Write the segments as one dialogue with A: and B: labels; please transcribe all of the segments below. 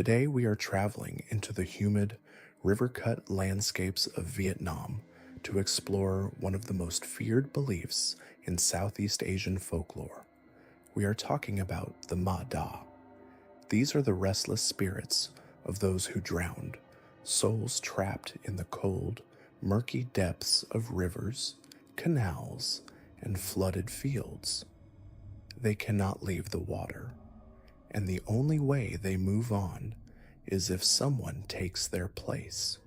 A: Today we are traveling into the humid, river-cut landscapes of Vietnam to explore one of the most feared beliefs in Southeast Asian folklore. We are talking about the Ma Da. These are the restless spirits of those who drowned, souls trapped in the cold, murky depths of rivers, canals, and flooded fields. They cannot leave the water, and the only way they move on is if someone takes their place.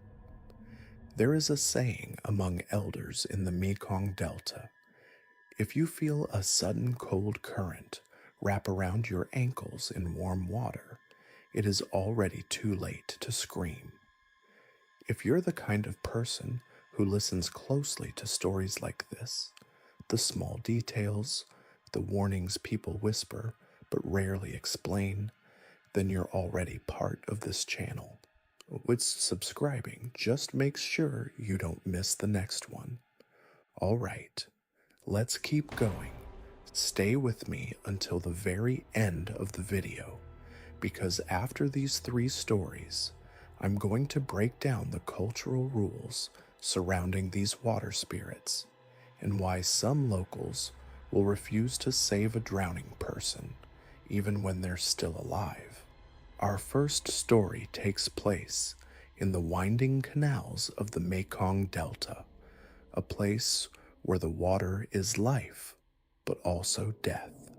A: There is a saying among elders in the Mekong Delta: if you feel a sudden cold current wrap around your ankles in warm water, it is already too late to scream. If you're the kind of person who listens closely to stories like this, the small details, the warnings people whisper but rarely explain, then you're already part of this channel. With subscribing just makes sure you don't miss the next one. Alright, let's keep going. Stay with me until the very end of the video, because after these 3 stories, I'm going to break down the cultural rules surrounding these water spirits and why some locals will refuse to save a drowning person even when they're still alive. Our first story takes place in the winding canals of the Mekong Delta, a place where the water is life, but also death.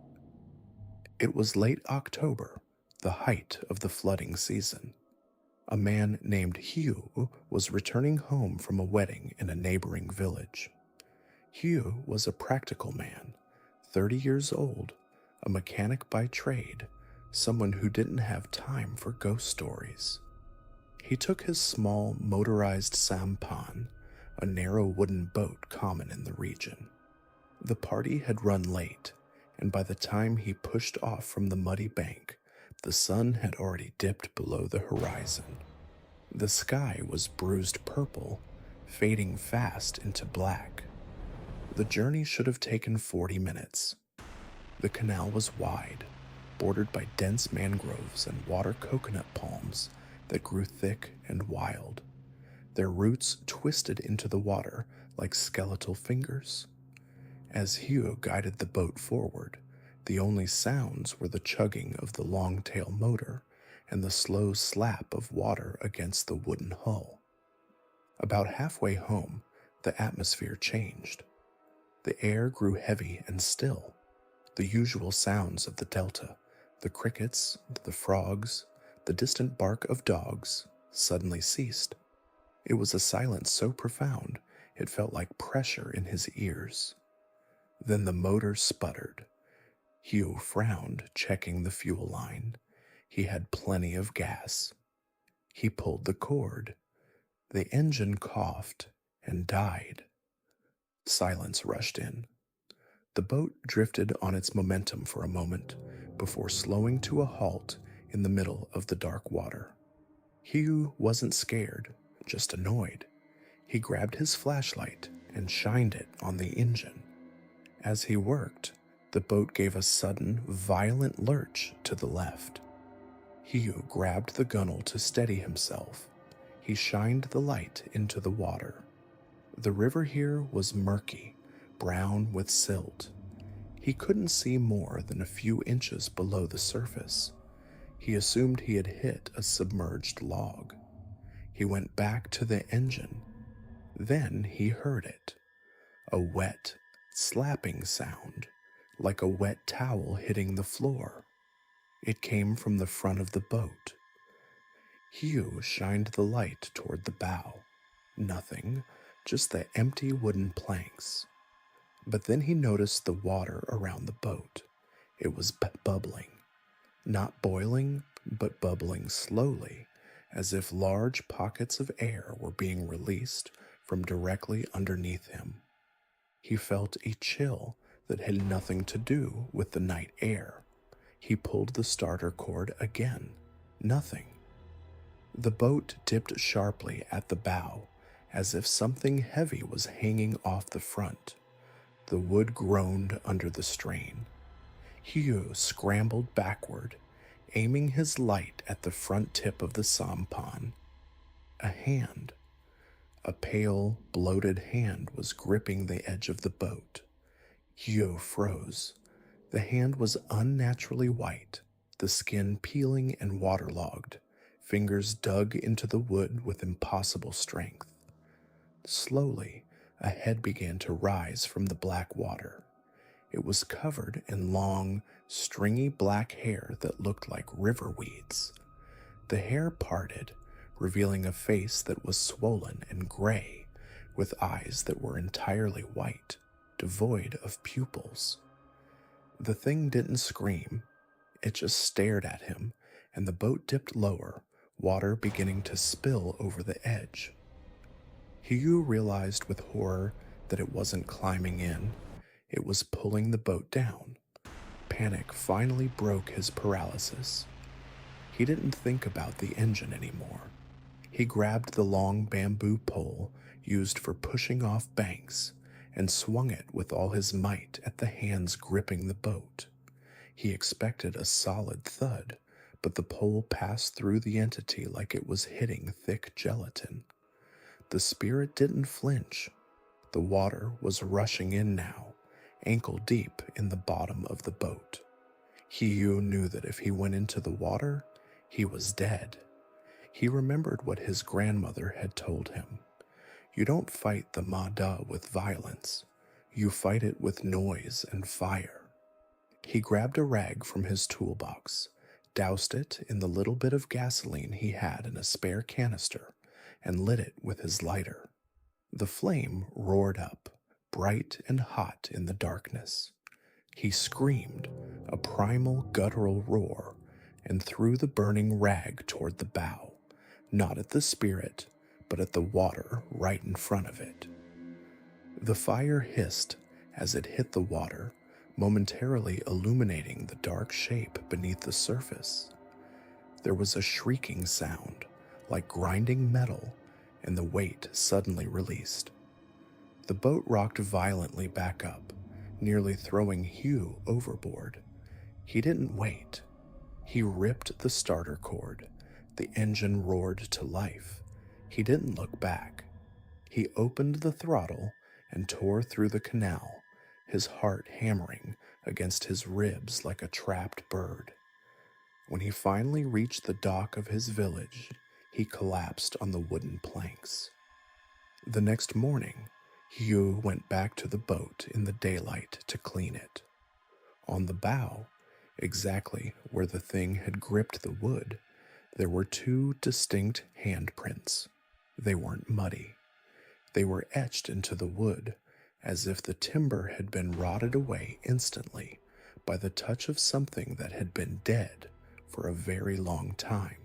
A: It was late October, the height of the flooding season. A man named Hieu was returning home from a wedding in a neighboring village. Hieu was a practical man, 30 years old, a mechanic by trade, someone who didn't have time for ghost stories. He took his small motorized sampan, a narrow wooden boat common in the region. The party had run late, and by the time he pushed off from the muddy bank, the sun had already dipped below the horizon. The sky was bruised purple, fading fast into black. The journey should have taken 40 minutes. The canal was wide, bordered by dense mangroves and water coconut palms that grew thick and wild. Their roots twisted into the water like skeletal fingers. As Hieu guided the boat forward, the only sounds were the chugging of the long-tail motor and the slow slap of water against the wooden hull. About halfway home, the atmosphere changed. The air grew heavy and still. The usual sounds of the delta, the crickets, the frogs, the distant bark of dogs, suddenly ceased. It was a silence so profound it felt like pressure in his ears. Then the motor sputtered. Hieu frowned, checking the fuel line. He had plenty of gas. He pulled the cord. The engine coughed and died. Silence rushed in. The boat drifted on its momentum for a moment before slowing to a halt in the middle of the dark water. Hieu wasn't scared, just annoyed. He grabbed his flashlight and shined it on the engine. As he worked, the boat gave a sudden, violent lurch to the left. Hieu grabbed the gunwale to steady himself. He shined the light into the water. The river here was murky, brown with silt. He couldn't see more than a few inches below the surface. He assumed he had hit a submerged log. He went back to the engine. Then he heard it. A wet, slapping sound, like a wet towel hitting the floor. It came from the front of the boat. Hieu shined the light toward the bow. Nothing, just the empty wooden planks. But then he noticed the water around the boat. It was bubbling. Not boiling, but bubbling slowly, as if large pockets of air were being released from directly underneath him. He felt a chill that had nothing to do with the night air. He pulled the starter cord again. Nothing. The boat dipped sharply at the bow, as if something heavy was hanging off the front. The wood groaned under the strain. Hieu scrambled backward. aiming his light at the front tip of the sampan. A hand, a pale, bloated hand was gripping the edge of the boat. Hieu froze. The hand was unnaturally white, the skin peeling and waterlogged. Fingers dug into the wood with impossible strength. Slowly, a head began to rise from the black water. It was covered in long, stringy black hair that looked like river weeds. The hair parted, revealing a face that was swollen and gray, with eyes that were entirely white, devoid of pupils. The thing didn't scream. It just stared at him, and the boat dipped lower, water beginning to spill over the edge. Hieu realized with horror that it wasn't climbing in, it was pulling the boat down. Panic finally broke his paralysis. He didn't think about the engine anymore. He grabbed the long bamboo pole used for pushing off banks and swung it with all his might at the hands gripping the boat. He expected a solid thud, but the pole passed through the entity like it was hitting thick gelatin. The spirit didn't flinch. The water was rushing in now, ankle deep in the bottom of the boat. Hieu knew that if he went into the water, he was dead. He remembered what his grandmother had told him. You don't fight the Ma-Da with violence. You fight it with noise and fire. He grabbed a rag from his toolbox, doused it in the little bit of gasoline he had in a spare canister, and lit it with his lighter. The flame roared up, bright and hot in the darkness. He screamed, a primal guttural roar, and threw the burning rag toward the bow, not at the spirit, but at the water right in front of it. The fire hissed as it hit the water, momentarily illuminating the dark shape beneath the surface. There was a shrieking sound, like grinding metal, and the weight suddenly released. The boat rocked violently back up, nearly throwing Hieu overboard. He didn't wait. He ripped the starter cord. The engine roared to life. He didn't look back. He opened the throttle and tore through the canal, his heart hammering against his ribs like a trapped bird. When he finally reached the dock of his village, he collapsed on the wooden planks. The next morning, Hieu went back to the boat in the daylight to clean it. On the bow, exactly where the thing had gripped the wood, there were two distinct handprints. They weren't muddy. They were etched into the wood, as if the timber had been rotted away instantly by the touch of something that had been dead for a very long time.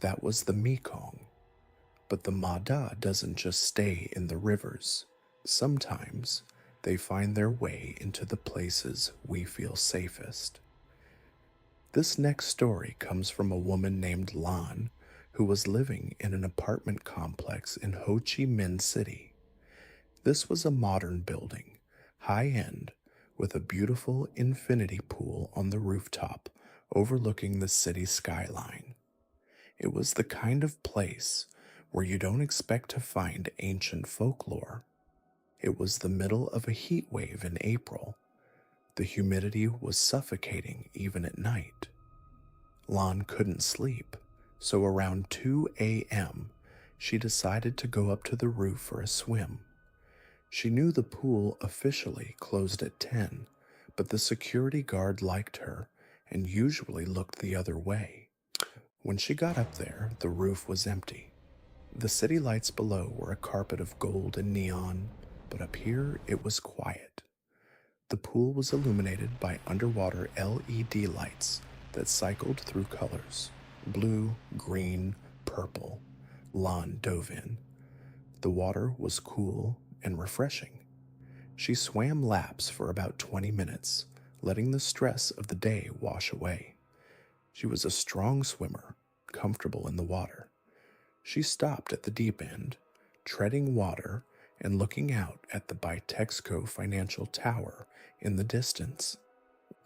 A: That was the Mekong. But the Ma-Da doesn't just stay in the rivers. Sometimes they find their way into the places we feel safest. This next story comes from a woman named Lan, who was living in an apartment complex in Ho Chi Minh City. This was a modern building, high-end, with a beautiful infinity pool on the rooftop overlooking the city skyline. It was the kind of place where you don't expect to find ancient folklore. It was the middle of a heat wave in April. The humidity was suffocating even at night. Lan couldn't sleep, so around 2 a.m., she decided to go up to the roof for a swim. She knew the pool officially closed at 10, but the security guard liked her and usually looked the other way. When she got up there, the roof was empty. The city lights below were a carpet of gold and neon, but up here it was quiet. The pool was illuminated by underwater LED lights that cycled through colors: blue, green, purple. Lan dove in. The water was cool and refreshing. She swam laps for about 20 minutes, letting the stress of the day wash away. She was a strong swimmer, comfortable in the water. She stopped at the deep end, treading water and looking out at the Bitexco Financial Tower in the distance.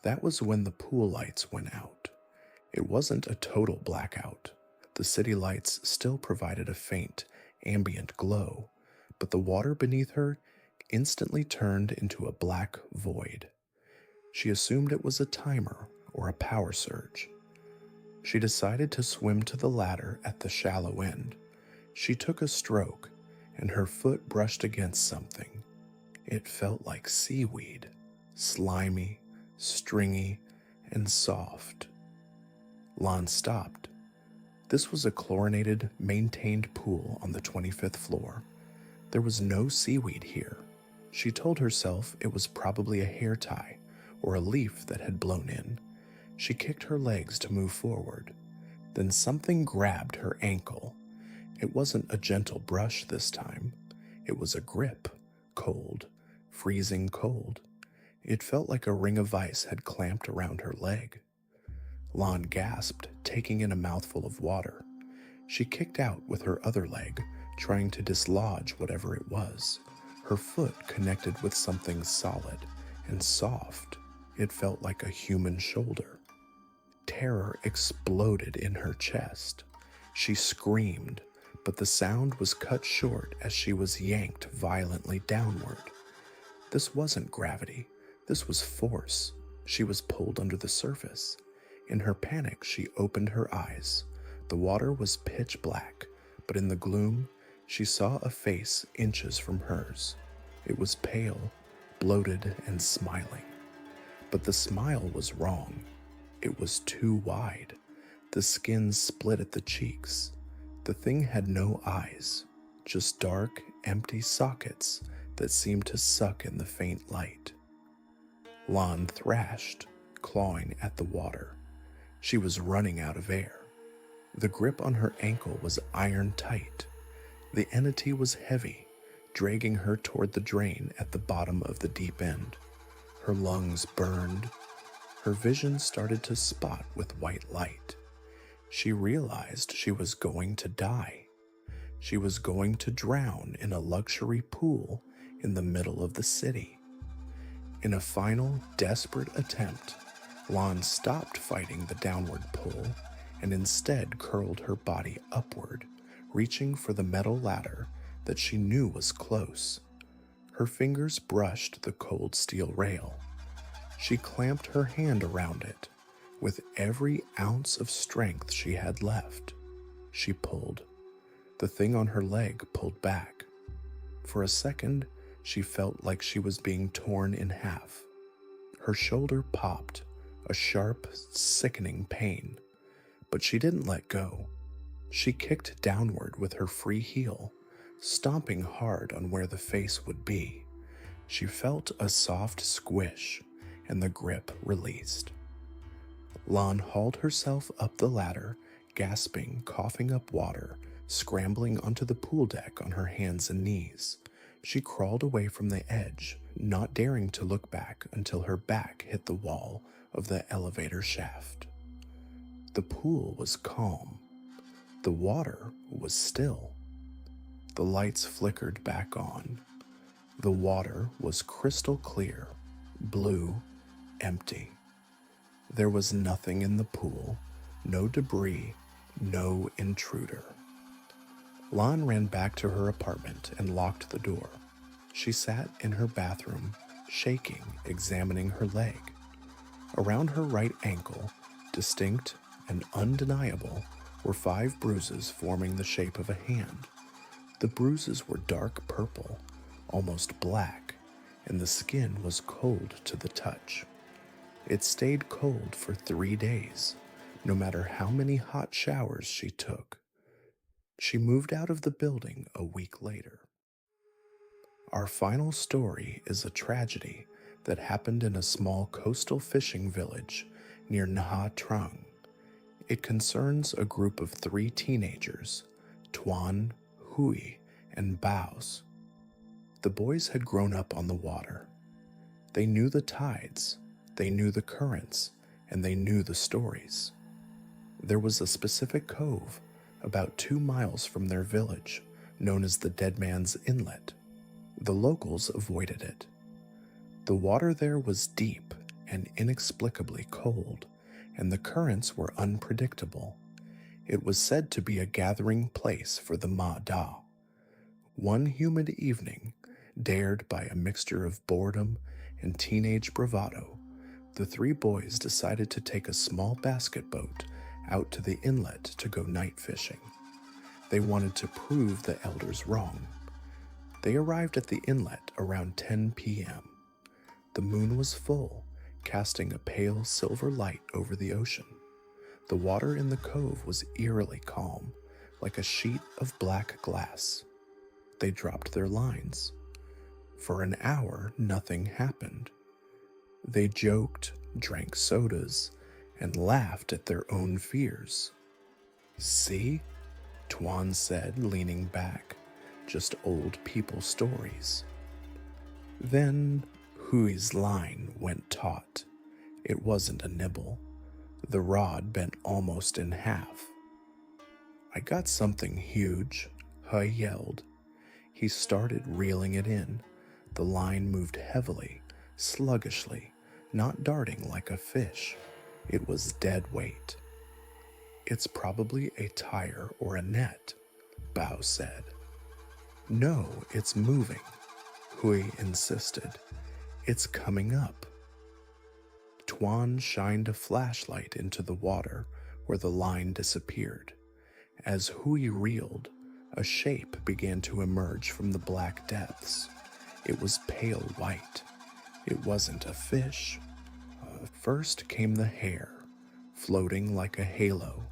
A: That was when the pool lights went out. It wasn't a total blackout. The city lights still provided a faint, ambient glow, but the water beneath her instantly turned into a black void. She assumed it was a timer or a power surge. She decided to swim to the ladder at the shallow end. She took a stroke, and her foot brushed against something. It felt like seaweed, slimy, stringy, and soft. Lon stopped. This was a chlorinated, maintained pool on the 25th floor. There was no seaweed here. She told herself it was probably a hair tie or a leaf that had blown in. She kicked her legs to move forward. Then something grabbed her ankle. It wasn't a gentle brush this time. It was a grip, cold, freezing cold. It felt like a ring of ice had clamped around her leg. Lon gasped, taking in a mouthful of water. She kicked out with her other leg, trying to dislodge whatever it was. Her foot connected with something solid and soft. It felt like a human shoulder. Terror exploded in her chest. She screamed, but the sound was cut short as she was yanked violently downward. This wasn't gravity. This was force. She was pulled under the surface. In her panic, she opened her eyes. The water was pitch black, but in the gloom, she saw a face inches from hers. It was pale, bloated, and smiling. But the smile was wrong. It was too wide. The skin split at the cheeks. The thing had no eyes, just dark, empty sockets that seemed to suck in the faint light. Lon thrashed, clawing at the water. She was running out of air. The grip on her ankle was iron tight. The entity was heavy, dragging her toward the drain at the bottom of the deep end. Her lungs burned. Her vision started to spot with white light. She realized she was going to die. She was going to drown in a luxury pool in the middle of the city. In a final, desperate attempt, Lon stopped fighting the downward pull and instead curled her body upward, reaching for the metal ladder that she knew was close. Her fingers brushed the cold steel rail. She clamped her hand around it. With every ounce of strength she had left, she pulled. The thing on her leg pulled back. For a second, she felt like she was being torn in half. Her shoulder popped, a sharp, sickening pain. But she didn't let go. She kicked downward with her free heel, stomping hard on where the face would be. She felt a soft squish, and the grip released. Lon hauled herself up the ladder, gasping, coughing up water, scrambling onto the pool deck on her hands and knees. She crawled away from the edge, not daring to look back until her back hit the wall of the elevator shaft. The pool was calm. The water was still. The lights flickered back on. The water was crystal clear, blue, empty. There was nothing in the pool, no debris, no intruder. Lon ran back to her apartment and locked the door. She sat in her bathroom, shaking, examining her leg. Around her right ankle, distinct and undeniable, were 5 bruises forming the shape of a hand. The bruises were dark purple, almost black, and the skin was cold to the touch. It stayed cold for 3 days, no matter how many hot showers she took. She moved out of the building a week later. Our final story is a tragedy that happened in a small coastal fishing village near Nha Trang. It concerns a group of 3 teenagers, Tuan, Hui, and Baos. The boys had grown up on the water. They knew the tides, they knew the currents, and they knew the stories. There was a specific cove about 2 miles from their village, known as the Dead Man's Inlet. The locals avoided it. The water there was deep and inexplicably cold, and the currents were unpredictable. It was said to be a gathering place for the Ma Da. One humid evening, dared by a mixture of boredom and teenage bravado, the three boys decided to take a small basket boat out to the inlet to go night fishing. They wanted to prove the elders wrong. They arrived at the inlet around 10 p.m. The moon was full, casting a pale silver light over the ocean. The water in the cove was eerily calm, like a sheet of black glass. They dropped their lines. For an hour, nothing happened. They joked, drank sodas, and laughed at their own fears. "See?" Tuan said, leaning back. "Just old people stories." Then Hui's line went taut. It wasn't a nibble. The rod bent almost in half. "I got something huge," Hieu yelled. He started reeling it in. The line moved heavily, sluggishly, not darting like a fish. It was dead weight. "It's probably a tire or a net," Bao said. "No, it's moving," Hui insisted. "It's coming up." Tuan shined a flashlight into the water where the line disappeared. As Hui reeled, a shape began to emerge from the black depths. It was pale white. It wasn't a fish. First came the hair, floating like a halo,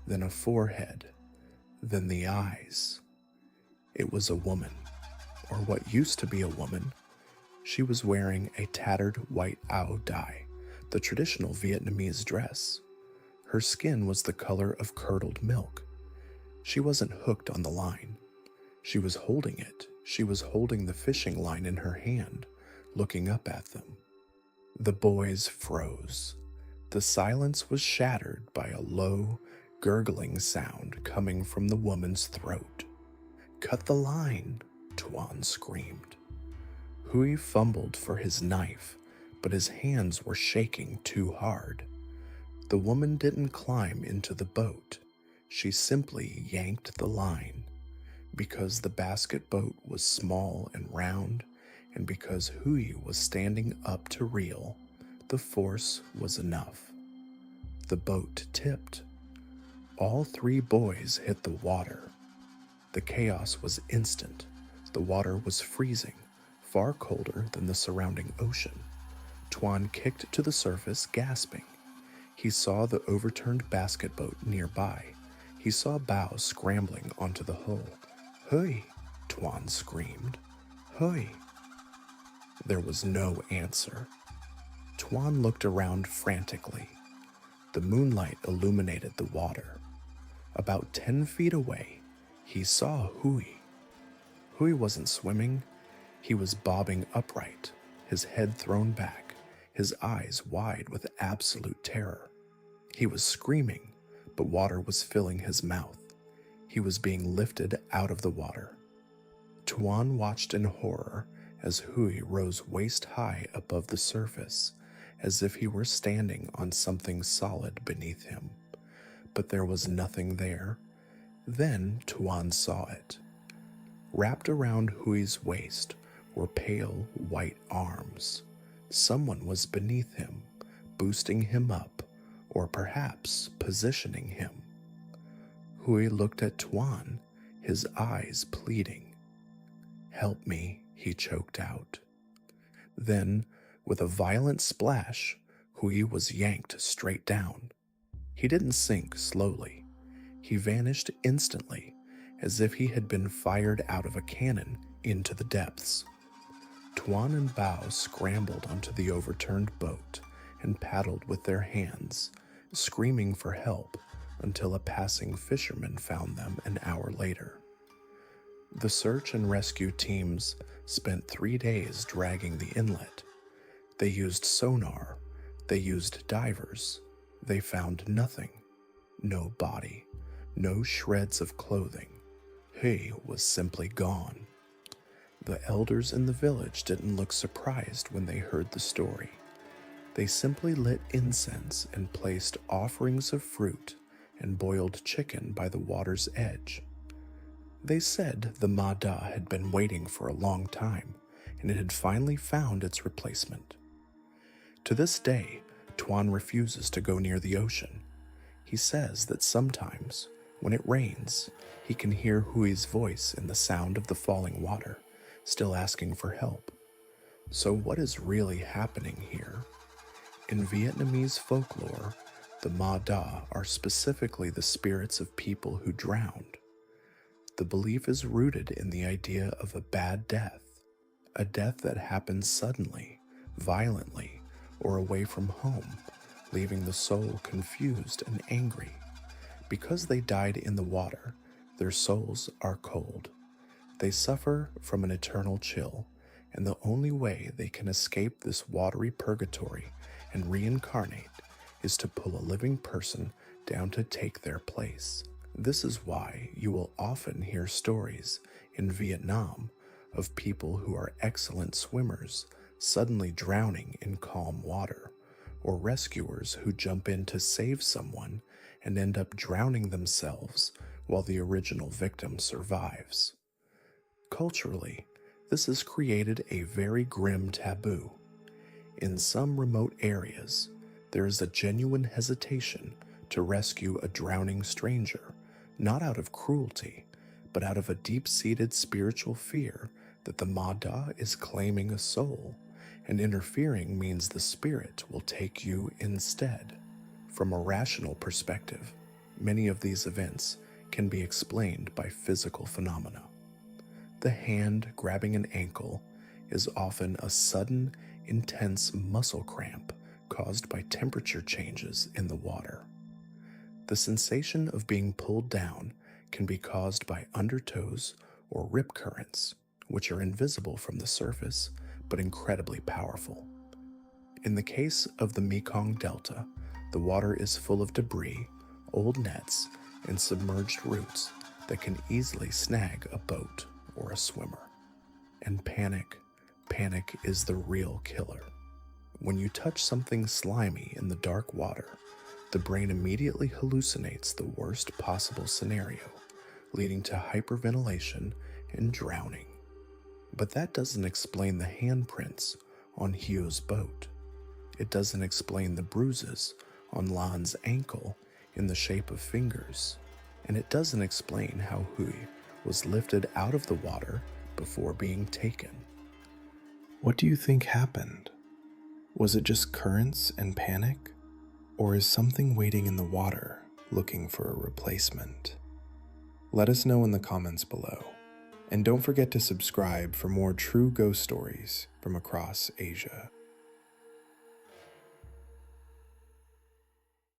A: then a forehead, then the eyes. It was a woman, or what used to be a woman. She was wearing a tattered white ao dai, the traditional Vietnamese dress. Her skin was the color of curdled milk. She wasn't hooked on the line. She was holding it. She was holding the fishing line in her hand, looking up at them. The boys froze. The silence was shattered by a low, gurgling sound coming from the woman's throat. "Cut the line," Tuan screamed. Hui fumbled for his knife, but his hands were shaking too hard. The woman didn't climb into the boat. She simply yanked the line. Because the basket boat was small and round, and because Hui was standing up to reel, the force was enough. The boat tipped. All three boys hit the water. The chaos was instant. The water was freezing, far colder than the surrounding ocean. Tuan kicked to the surface, gasping. He saw the overturned basket boat nearby. He saw Bao scrambling onto the hull. "Hui!" Tuan screamed. "Hui!" There was no answer. Tuan looked around frantically. The moonlight illuminated the water. About 10 feet away, he saw Hui. Hui wasn't swimming. He was bobbing upright, his head thrown back, his eyes wide with absolute terror. He was screaming, but water was filling his mouth. He was being lifted out of the water. Tuan watched in horror as Hui rose waist-high above the surface, as if he were standing on something solid beneath him. But there was nothing there. Then Tuan saw it. Wrapped around Hui's waist were pale white arms. Someone was beneath him, boosting him up, or perhaps positioning him. Hui looked at Tuan, his eyes pleading. "Help me," he choked out. Then, with a violent splash, Hui was yanked straight down. He didn't sink slowly. He vanished instantly, as if he had been fired out of a cannon into the depths. Tuan and Bao scrambled onto the overturned boat and paddled with their hands, screaming for help until a passing fisherman found them an hour later. The search and rescue teams spent 3 days dragging the inlet. They used sonar. They used divers. They found nothing. No body. No shreds of clothing. Hui was simply gone. The elders in the village didn't look surprised when they heard the story. They simply lit incense and placed offerings of fruit and boiled chicken by the water's edge. They said the Ma Da had been waiting for a long time, and it had finally found its replacement. To this day, Tuan refuses to go near the ocean. He says that sometimes, when it rains, he can hear Hui's voice in the sound of the falling water, still asking for help. So what is really happening here? In Vietnamese folklore, the Ma Da are specifically the spirits of people who drowned. The belief is rooted in the idea of a bad death, a death that happens suddenly, violently, or away from home, leaving the soul confused and angry. Because they died in the water, their souls are cold. They suffer from an eternal chill, and the only way they can escape this watery purgatory and reincarnate is to pull a living person down to take their place. This is why you will often hear stories in Vietnam of people who are excellent swimmers suddenly drowning in calm water, or rescuers who jump in to save someone and end up drowning themselves while the original victim survives. Culturally, this has created a very grim taboo. In some remote areas, there is a genuine hesitation to rescue a drowning stranger, not out of cruelty, but out of a deep-seated spiritual fear that the Ma Da is claiming a soul, and interfering means the spirit will take you instead. From a rational perspective, many of these events can be explained by physical phenomena. The hand grabbing an ankle is often a sudden, intense muscle cramp caused by temperature changes in the water. The sensation of being pulled down can be caused by undertows or rip currents, which are invisible from the surface but incredibly powerful. In the case of the Mekong Delta, the water is full of debris, old nets, and submerged roots that can easily snag a boat or a swimmer. And panic is the real killer. When you touch something slimy in the dark water, the brain immediately hallucinates the worst possible scenario, leading to hyperventilation and drowning. But that doesn't explain the handprints on Hieu's boat. It doesn't explain the bruises on Lan's ankle in the shape of fingers, and it doesn't explain how Hui was lifted out of the water before being taken. What do you think happened? Was it just currents and panic? Or is something waiting in the water looking for a replacement? Let us know in the comments below. And don't forget to subscribe for more true ghost stories from across Asia.